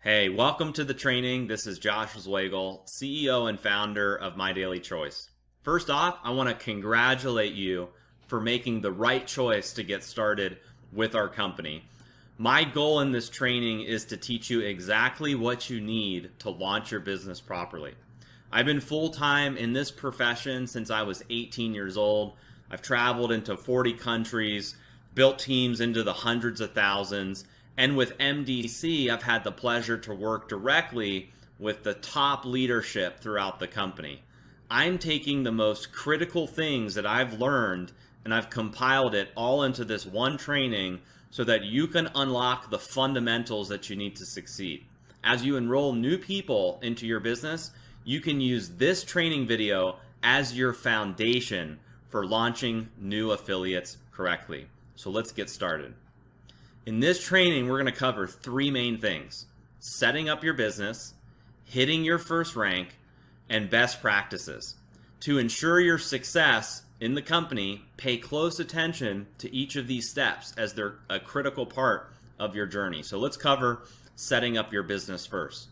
Hey, welcome to the training. This is Josh Zwagil, CEO and founder of My Daily Choice. First off, I want to congratulate you for making the right choice to get started with our company. My goal in this training is to teach you exactly what you need to launch your business properly. I've been full-time in this profession since I was 18 years old. I've traveled into 40 countries, built teams into the hundreds of thousands, and with MDC, I've had the pleasure to work directly with the top leadership throughout the company. I'm taking the most critical things that I've learned and I've compiled it all into this one training so that you can unlock the fundamentals that you need to succeed. As you enroll new people into your business, you can use this training video as your foundation for launching new affiliates correctly. So let's get started. In this training, we're going to cover three main things: setting up your business, hitting your first rank, and best practices. To ensure your success in the company, pay close attention to each of these steps as they're a critical part of your journey. So let's cover setting up your business first.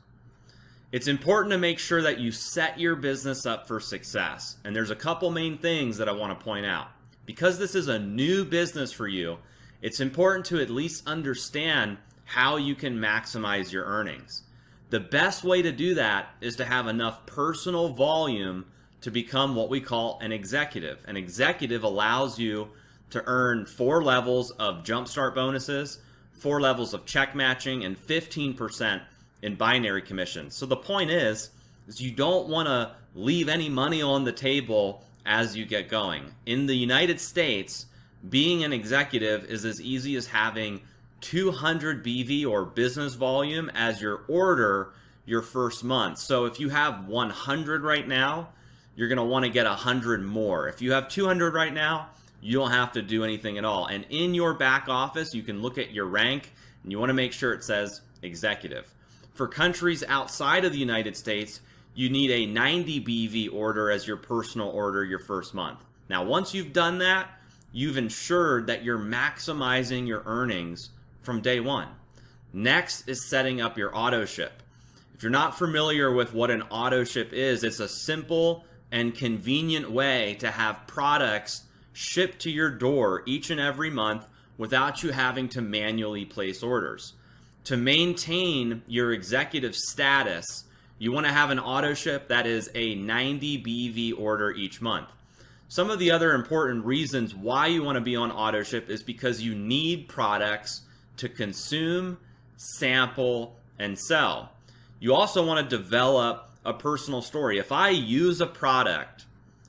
It's important to make sure that you set your business up for success. And there's a couple main things that I want to point out. Because this is a new business for you, it's important to at least understand how you can maximize your earnings. The best way to do that is to have enough personal volume to become what we call an executive. An executive allows you to earn 4 levels of jumpstart bonuses, 4 levels of check matching, and 15% in binary commissions. So the point is you don't want to leave any money on the table as you get going. In the United States, being an executive is as easy as having 200 BV or business volume as your order your first month. So if you have 100 right now, you're going to want to get 100 more. If you have 200 right now, you don't have to do anything at all. And in your back office, you can look at your rank and you want to make sure it says executive. For countries outside of the United States, you need a 90 BV order as your personal order your first month. Now, once you've done that, you've ensured that you're maximizing your earnings from day one. Next is setting up your auto ship. If you're not familiar with what an auto ship is, it's a simple and convenient way to have products shipped to your door each and every month without you having to manually place orders. To maintain your executive status, you want to have an auto ship that is a 90 BV order each month. Some of the other important reasons why you want to be on auto ship is because you need products to consume, sample, and sell. You also want to develop a personal story. If I use a product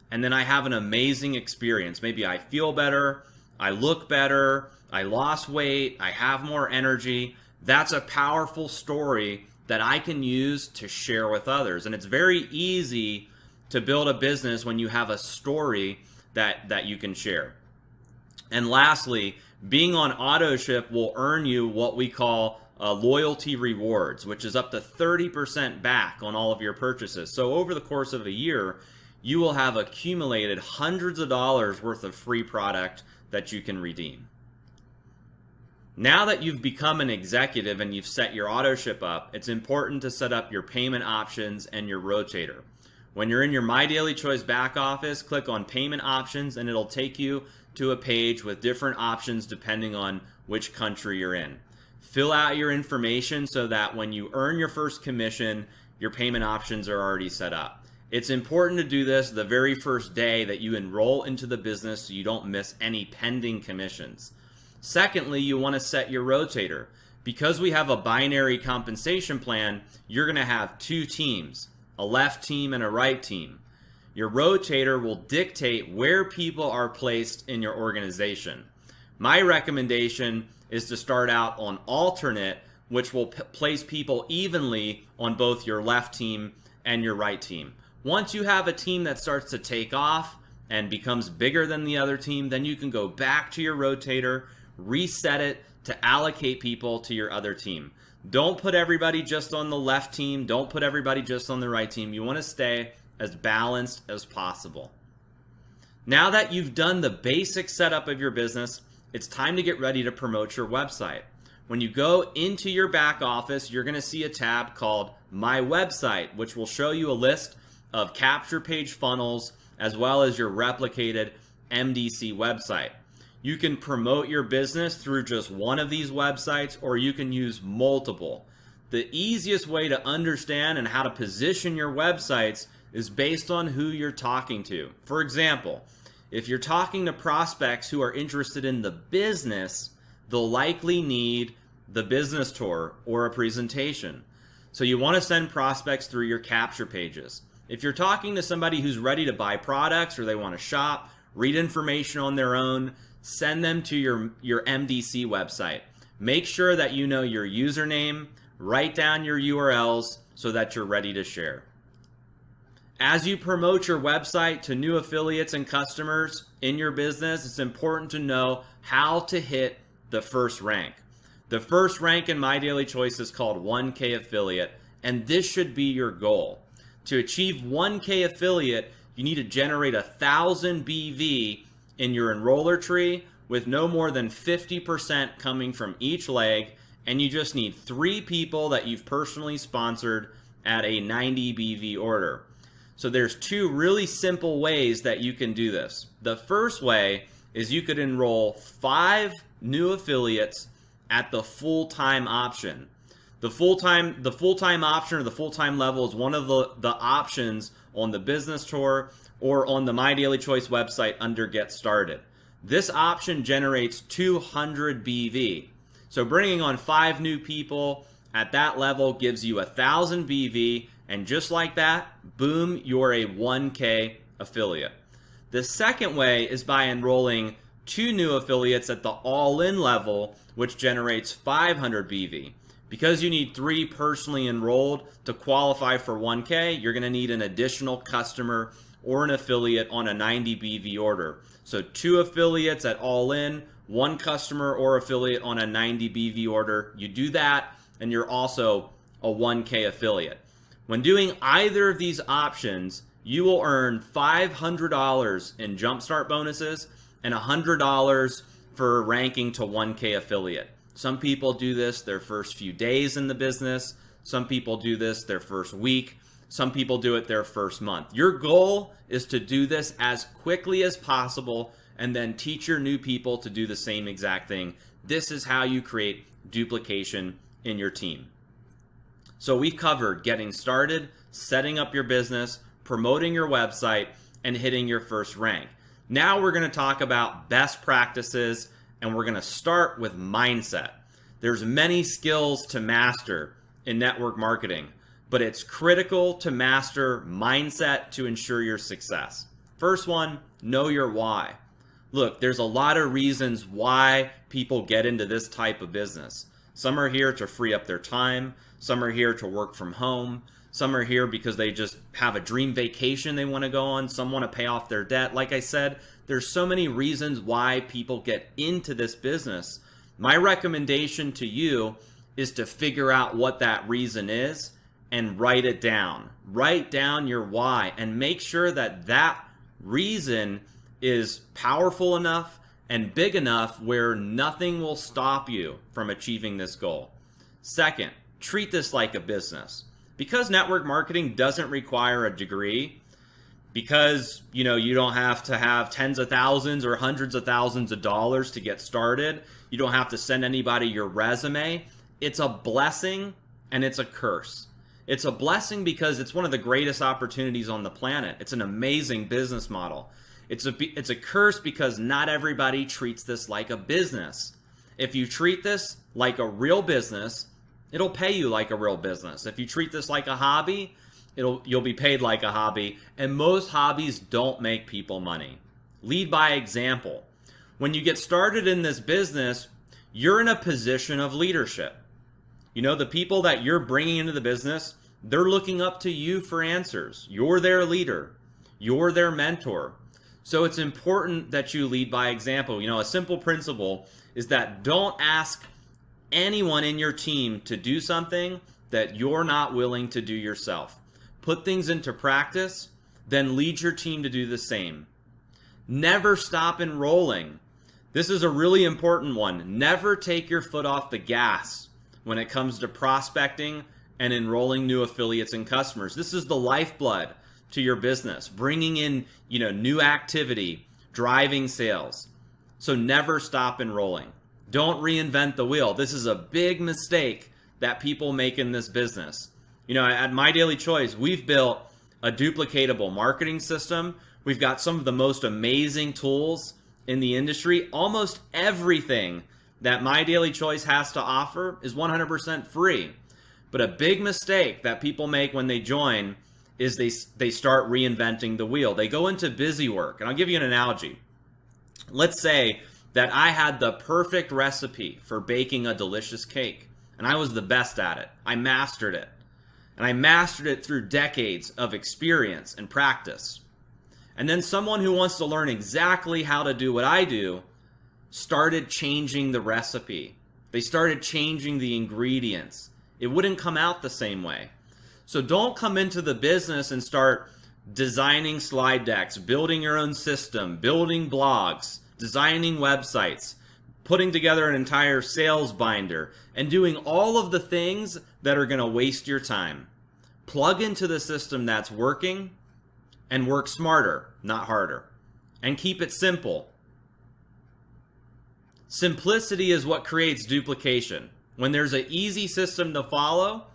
and then I have an amazing experience, maybe I feel better, I look better, I lost weight, I have more energy, that's a powerful story that I can use to share with others. And it's very easy to build a business when you have a story that you can share. And lastly, being on auto ship will earn you what we call loyalty rewards, which is up to 30% back on all of your purchases. So over the course of a year, you will have accumulated hundreds of dollars worth of free product that you can redeem. Now that you've become an executive and you've set your auto ship up, it's important to set up your payment options and your rotator. When you're in your My Daily Choice back office, click on payment options and it'll take you to a page with different options depending on which country you're in. Fill out your information so that when you earn your first commission, your payment options are already set up. It's important to do this the very first day that you enroll into the business so you don't miss any pending commissions. Secondly, you want to set your rotator. Because we have a binary compensation plan, you're going to have 2 teams, a left team and a right team. Your rotator will dictate where people are placed in your organization. My recommendation is to start out on alternate, which will place people evenly on both your left team and your right team. Once you have a team that starts to take off and becomes bigger than the other team, then you can go back to your rotator, reset it to allocate people to your other team. Don't put everybody just on the left team. Don't put everybody just on the right team. You want to stay as balanced as possible. Now that you've done the basic setup of your business, it's time to get ready to promote your website. When you go into your back office, you're going to see a tab called My Website, which will show you a list of capture page funnels as well as your replicated MDC website. You can promote your business through just one of these websites, or you can use multiple. The easiest way to understand and how to position your websites is based on who you're talking to. For example, if you're talking to prospects who are interested in the business, they'll likely need the business tour or a presentation. So you want to send prospects through your capture pages. If you're talking to somebody who's ready to buy products or they want to shop, read information on their own, send them to your MDC website. Make sure that you know your username, write down your URLs so that you're ready to share. As you promote your website to new affiliates and customers in your business, it's important to know how to hit the first rank. The first rank in My Daily Choice is called 1K affiliate, and this should be your goal. To achieve 1K affiliate, you need to generate 1,000 BV in your enroller tree with no more than 50% coming from each leg, and you just need 3 people that you've personally sponsored at a 90 BV order. So there's 2 really simple ways that you can do this. The first way is you could enroll 5 new affiliates at the full-time option. The full-time option or the full-time level is one of the options on the business tour or on the My Daily Choice website under Get Started. This option generates 200 BV. So bringing on 5 new people at that level gives you 1,000 BV, and just like that, boom, you're a 1K affiliate. The second way is by enrolling 2 new affiliates at the all-in level, which generates 500 BV. Because you need 3 personally enrolled to qualify for 1K, you're going to need an additional customer or an affiliate on a 90 BV order. So 2 affiliates at all-in, 1 customer or affiliate on a 90 BV order. You do that, and you're also a 1K affiliate. When doing either of these options, you will earn $500 in Jumpstart bonuses and $100 for ranking to 1K affiliate. Some people do this their first few days in the business. Some people do this their first week. Some people do it their first month. Your goal is to do this as quickly as possible and then teach your new people to do the same exact thing. This is how you create duplication in your team. So we've covered getting started, setting up your business, promoting your website, and hitting your first rank. Now we're going to talk about best practices, and we're going to start with mindset. There's many skills to master in network marketing, but it's critical to master mindset to ensure your success. First one, know your why. Look, there's a lot of reasons why people get into this type of business. Some are here to free up their time. Some are here to work from home. Some are here because they just have a dream vacation they want to go on. Some want to pay off their debt. Like I said, there's so many reasons why people get into this business. My recommendation to you is to figure out what that reason is and write it down. Write down your why and make sure that that reason is powerful enough and big enough where nothing will stop you from achieving this goal. Second, treat this like a business. Because network marketing doesn't require a degree, because you don't have to have tens of thousands or hundreds of thousands of dollars to get started, you don't have to send anybody your resume, it's a blessing and it's a curse. It's a blessing because it's one of the greatest opportunities on the planet. It's an amazing business model. It's a curse because not everybody treats this like a business. If you treat this like a real business, it'll pay you like a real business. If you treat this like a hobby, you'll be paid like a hobby. And most hobbies don't make people money. Lead by example. When you get started in this business, you're in a position of leadership. The people that you're bringing into the business, they're looking up to you for answers. You're their leader. You're their mentor. So it's important that you lead by example. A simple principle is that don't ask anyone in your team to do something that you're not willing to do yourself. Put things into practice, then lead your team to do the same. Never stop enrolling. This is a really important one. Never take your foot off the gas when it comes to prospecting and enrolling new affiliates and customers. This is the lifeblood to your business, bringing in, new activity, driving sales. So never stop enrolling. Don't reinvent the wheel. This is a big mistake that people make in this business. At My Daily Choice, we've built a duplicatable marketing system. We've got some of the most amazing tools in the industry. Almost everything that My Daily Choice has to offer is 100% free. But a big mistake that people make when they join is they start reinventing the wheel. They go into busy work. And I'll give you an analogy. Let's say that I had the perfect recipe for baking a delicious cake, and I was the best at it. I mastered it. And I mastered it through decades of experience and practice. And then someone who wants to learn exactly how to do what I do started changing the recipe. They started changing the ingredients. It wouldn't come out the same way. So don't come into the business and start designing slide decks, building your own system, building blogs, designing websites, putting together an entire sales binder, and doing all of the things that are going to waste your time. Plug into the system that's working and work smarter, not harder. And keep it simple. Simplicity is what creates duplication. When there's an easy system to follow,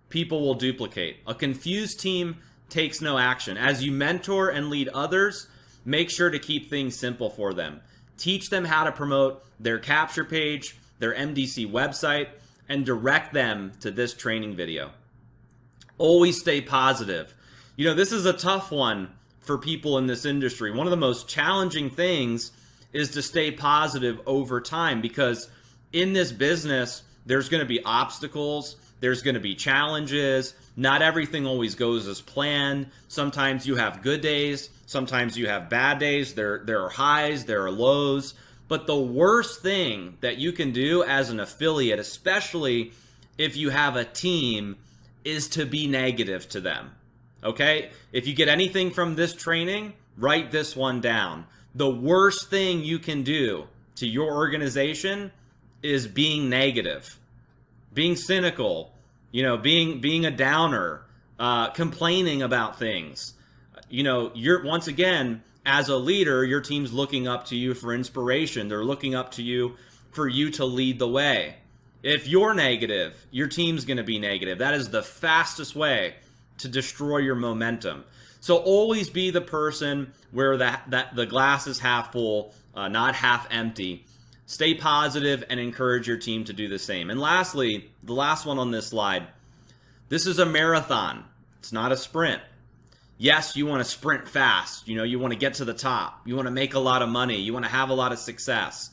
people will duplicate. A confused team takes no action. As you mentor and lead others, make sure to keep things simple for them. Teach them how to promote their capture page, their MDC website, and direct them to this training video. Always stay positive. This is a tough one for people in this industry. One of the most challenging things is to stay positive over time, because in this business, there's going to be obstacles, there's going to be challenges. Not everything always goes as planned. Sometimes you have good days, sometimes you have bad days. There are highs, there are lows. But the worst thing that you can do as an affiliate, especially if you have a team, is to be negative to them. Okay? If you get anything from this training, write this one down. The worst thing you can do to your organization is being negative, being cynical, being a downer, complaining about things. You're, once again, as a leader, your team's looking up to you for inspiration. They're looking up to you for you to lead the way. If you're negative, your team's going to be negative. That is the fastest way to destroy your momentum. So always be the person where that the glass is half full, not half empty. Stay positive and encourage your team to do the same. And lastly, the last one on this slide, this is a marathon. It's not a sprint. Yes, you want to sprint fast. You want to get to the top. You want to make a lot of money. You want to have a lot of success.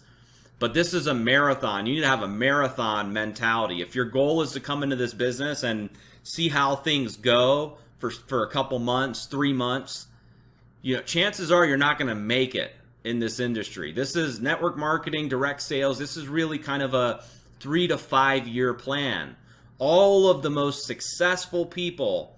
But this is a marathon. You need to have a marathon mentality. If your goal is to come into this business and see how things go for a couple months, 3 months, chances are you're not going to make it in this industry. This is network marketing, direct sales. This is really kind of a 3 to 5 year plan. All of the most successful people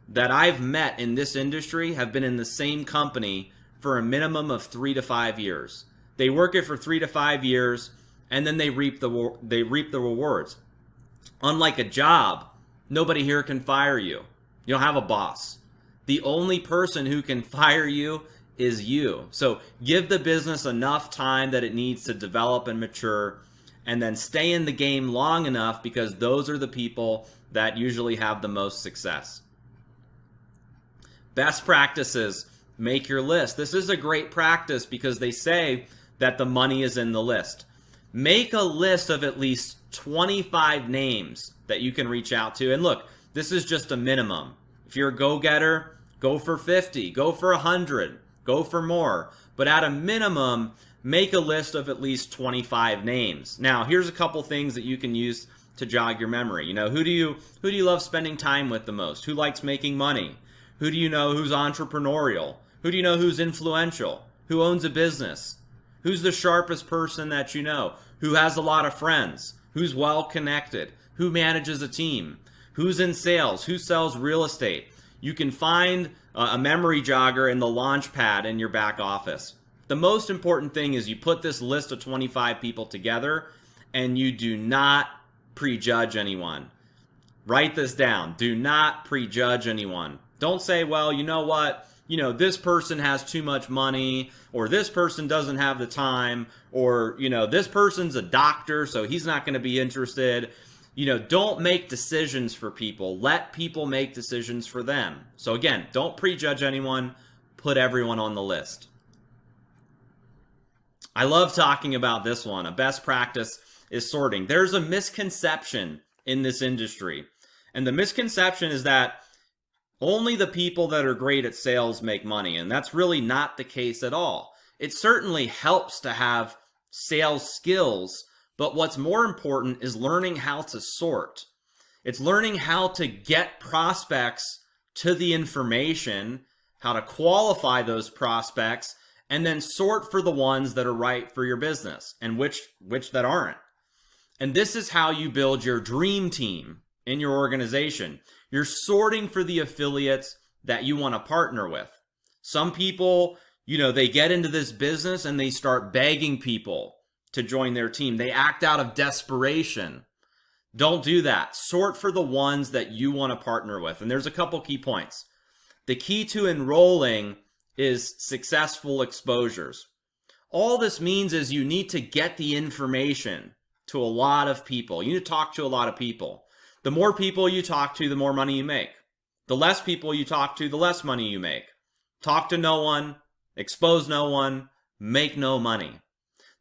that I've met in this industry have been in the same company for a minimum of 3 to 5 years. They work it for 3 to 5 years, and then they reap the rewards. Unlike a job, nobody here can fire you. You don't have a boss. The only person who can fire you is you. So give the business enough time that it needs to develop and mature, and then stay in the game long enough, because those are the people that usually have the most success. Best practices, make your list. This is a great practice because they say that the money is in the list. Make a list of at least 25 names that you can reach out to. And look, this is just a minimum. If you're a go-getter, go for 50, go for 100, go for more. But at a minimum, make a list of at least 25 names. Now, here's a couple things that you can use to jog your memory. Who do you love spending time with the most? Who likes making money? Who do you know who's entrepreneurial? Who do you know who's influential? Who owns a business? Who's the sharpest person that you know? Who has a lot of friends? Who's well connected? Who manages a team? Who's in sales? Who sells real estate? You can find a memory jogger in the launch pad in your back office. The most important thing is you put this list of 25 people together and you do not prejudge anyone. Write this down. Do not prejudge anyone. Don't say, well, you know what? This person has too much money, or this person doesn't have the time, or, this person's a doctor, so he's not going to be interested. Don't make decisions for people. Let people make decisions for them. So again, don't prejudge anyone. Put everyone on the list. I love talking about this one. A best practice is sorting. There's a misconception in this industry. And the misconception is that only the people that are great at sales make money. And that's really not the case at all. It certainly helps to have sales skills, but what's more important is learning how to sort. It's learning how to get prospects to the information, how to qualify those prospects, and then sort for the ones that are right for your business and which that aren't. And this is how you build your dream team in your organization. You're sorting for the affiliates that you want to partner with. Some people, they get into this business and they start begging people to join their team. They act out of desperation. Don't do that. Sort for the ones that you want to partner with. And there's a couple key points. The key to enrolling is successful exposures. All this means is you need to get the information to a lot of people. You need to talk to a lot of people. The more people you talk to, the more money you make. The less people you talk to, the less money you make. Talk to no one, expose no one, make no money.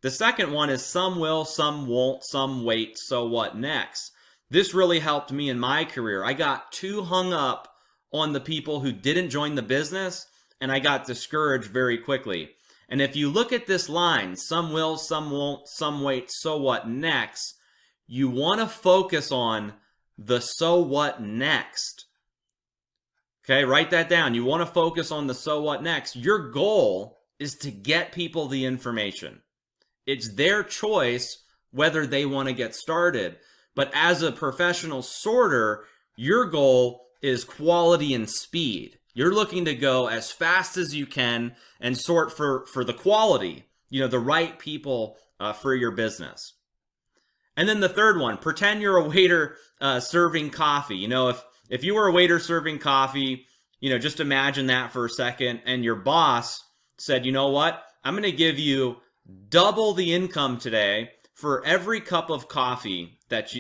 The second one is some will, some won't, some wait, so what next? This really helped me in my career. I got too hung up on the people who didn't join the business, and I got discouraged very quickly. And if you look at this line, some will, some won't, some wait, so what next? You want to focus on the so what next. Okay, write that down. You want to focus on the so what next. Your goal is to get people the information. It's their choice whether they want to get started. But as a professional sorter, your goal is quality and speed. You're looking to go as fast as you can and sort for the quality, the right people for your business. And then the third one, pretend you're a waiter serving coffee. If you were a waiter serving coffee, just imagine that for a second, and your boss said, you know what, I'm going to give you double the income today for every cup of coffee that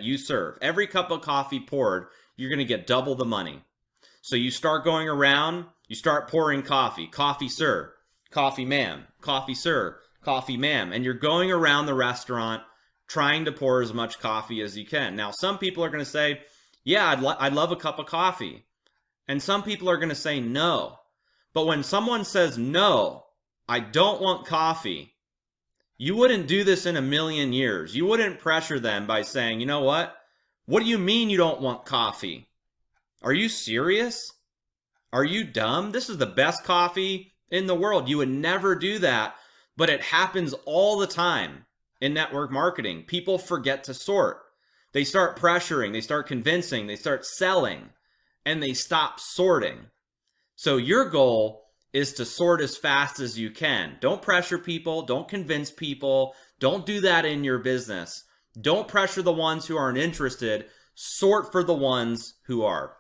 you serve. Every cup of coffee poured, you're going to get double the money. So you start going around, you start pouring coffee. Coffee, sir. Coffee, ma'am. Coffee, sir. Coffee, ma'am. And you're going around the restaurant trying to pour as much coffee as you can. Now, some people are going to say, yeah, I'd love a cup of coffee. And some people are going to say no. But when someone says no, I don't want coffee, you wouldn't do this in a million years. You wouldn't pressure them by saying, you know what? What do you mean you don't want coffee? Are you serious? Are you dumb? This is the best coffee in the world. You would never do that, but it happens all the time in network marketing. People forget to sort. They start pressuring, they start convincing, they start selling, and they stop sorting. So your goal is to sort as fast as you can. Don't pressure people. Don't convince people. Don't do that in your business. Don't pressure the ones who aren't interested. Sort for the ones who are.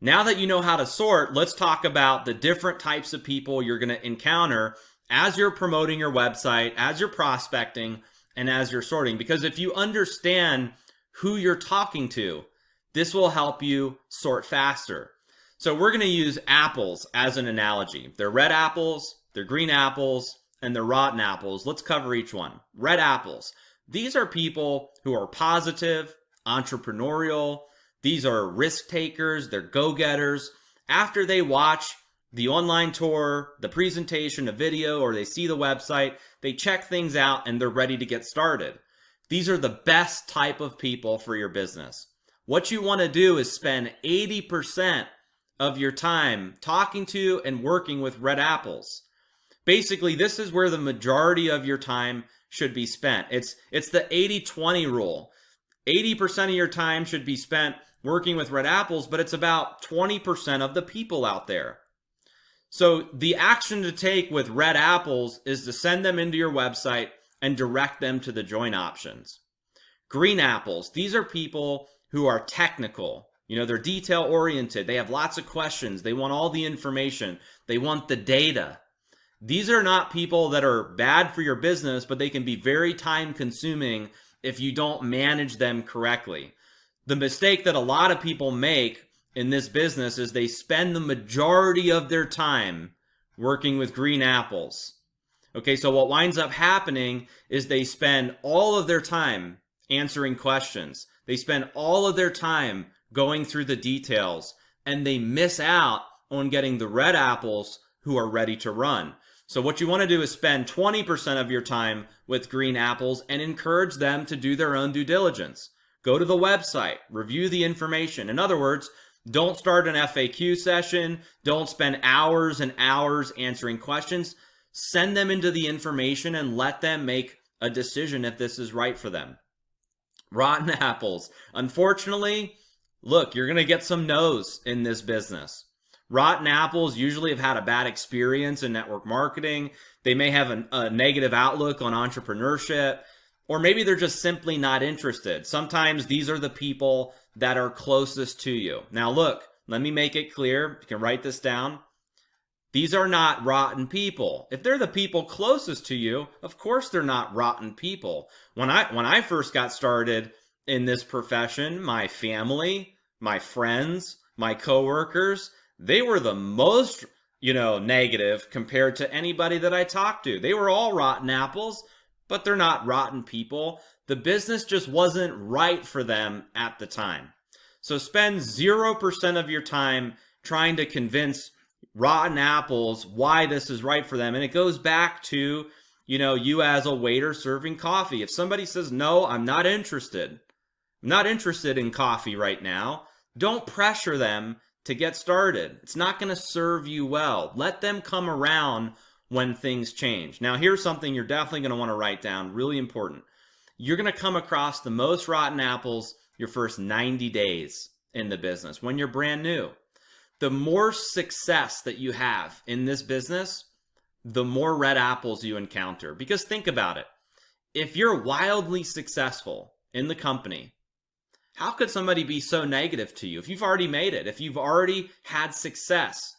Now that you know how to sort, let's talk about the different types of people you're going to encounter as you're promoting your website, as you're prospecting, and as you're sorting. Because if you understand who you're talking to, this will help you sort faster. So we're going to use apples as an analogy. They're red apples, they're green apples, and they're rotten apples. Let's cover each one. Red apples. These are people who are positive, entrepreneurial. These are risk takers. They're go-getters. After they watch the online tour, the presentation, a video, or they see the website, they check things out and they're ready to get started. These are the best type of people for your business. What you want to do is spend 80% of your time talking to and working with red apples. Basically, this is where the majority of your time should be spent. It's the 80-20 rule. 80% of your time should be spent working with red apples, but it's about 20% of the people out there. So the action to take with red apples is to send them into your website and direct them to the join options. Green apples, these are people who are technical. You know, they're detail oriented. They have lots of questions. They want all the information. They want the data. These are not people that are bad for your business, but they can be very time consuming if you don't manage them correctly. The mistake that a lot of people make in this business is they spend the majority of their time working with green apples. Okay, so what winds up happening is they spend all of their time answering questions. They spend all of their time going through the details, and they miss out on getting the red apples who are ready to run. So what you want to do is spend 20% of your time with green apples and encourage them to do their own due diligence. Go to the website, review the information. In other words, don't start an FAQ session. Don't spend hours and hours answering questions. Send them into the information and let them make a decision if this is right for them. Rotten apples. Unfortunately, look, you're going to get some no's in this business. Rotten apples usually have had a bad experience in network marketing. They may have a negative outlook on entrepreneurship, or maybe they're just simply not interested. Sometimes these are the people that are closest to you. Now look, let me make it clear. You can write this down. These are not rotten people. If they're the people closest to you, of course they're not rotten people. When I first got started in this profession, my family, my friends, my coworkers, they were the most, negative compared to anybody that I talked to. They were all rotten apples, but they're not rotten people. The business just wasn't right for them at the time. So spend 0% of your time trying to convince rotten apples why this is right for them. And it goes back to, you as a waiter serving coffee. If somebody says, no, I'm not interested in coffee right now, don't pressure them to get started. It's not going to serve you well. Let them come around when things change. Now, here's something you're definitely going to want to write down, really important. You're going to come across the most rotten apples your first 90 days in the business when you're brand new. The more success that you have in this business, the more red apples you encounter. Because think about it. If you're wildly successful in the company, how could somebody be so negative to you? If you've already made it, if you've already had success,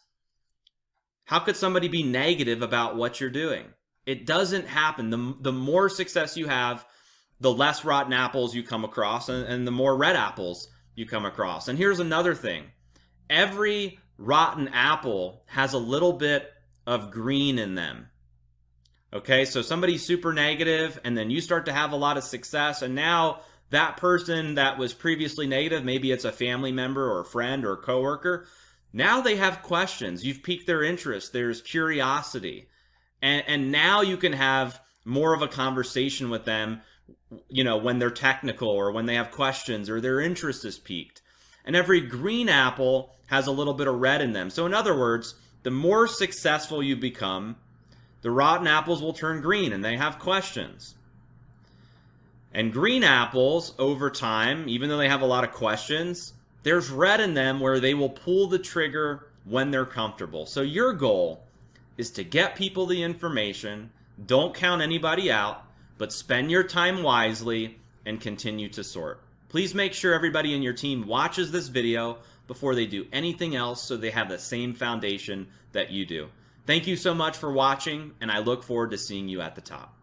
how could somebody be negative about what you're doing? It doesn't happen. The more success you have, the less rotten apples you come across, and the more red apples you come across. And here's another thing. Every rotten apple has a little bit of green in them. Okay, so somebody's super negative, and then you start to have a lot of success, and now that person that was previously negative, maybe it's a family member or a friend or a coworker, now they have questions. You've piqued their interest. There's curiosity. And now you can have more of a conversation with them, when they're technical or when they have questions or their interest is piqued. And every green apple has a little bit of red in them. So in other words, the more successful you become, the rotten apples will turn green and they have questions. And green apples, over time, even though they have a lot of questions, there's red in them where they will pull the trigger when they're comfortable. So your goal is to get people the information, don't count anybody out, but spend your time wisely and continue to sort. Please make sure everybody in your team watches this video before they do anything else so they have the same foundation that you do. Thank you so much for watching, and I look forward to seeing you at the top.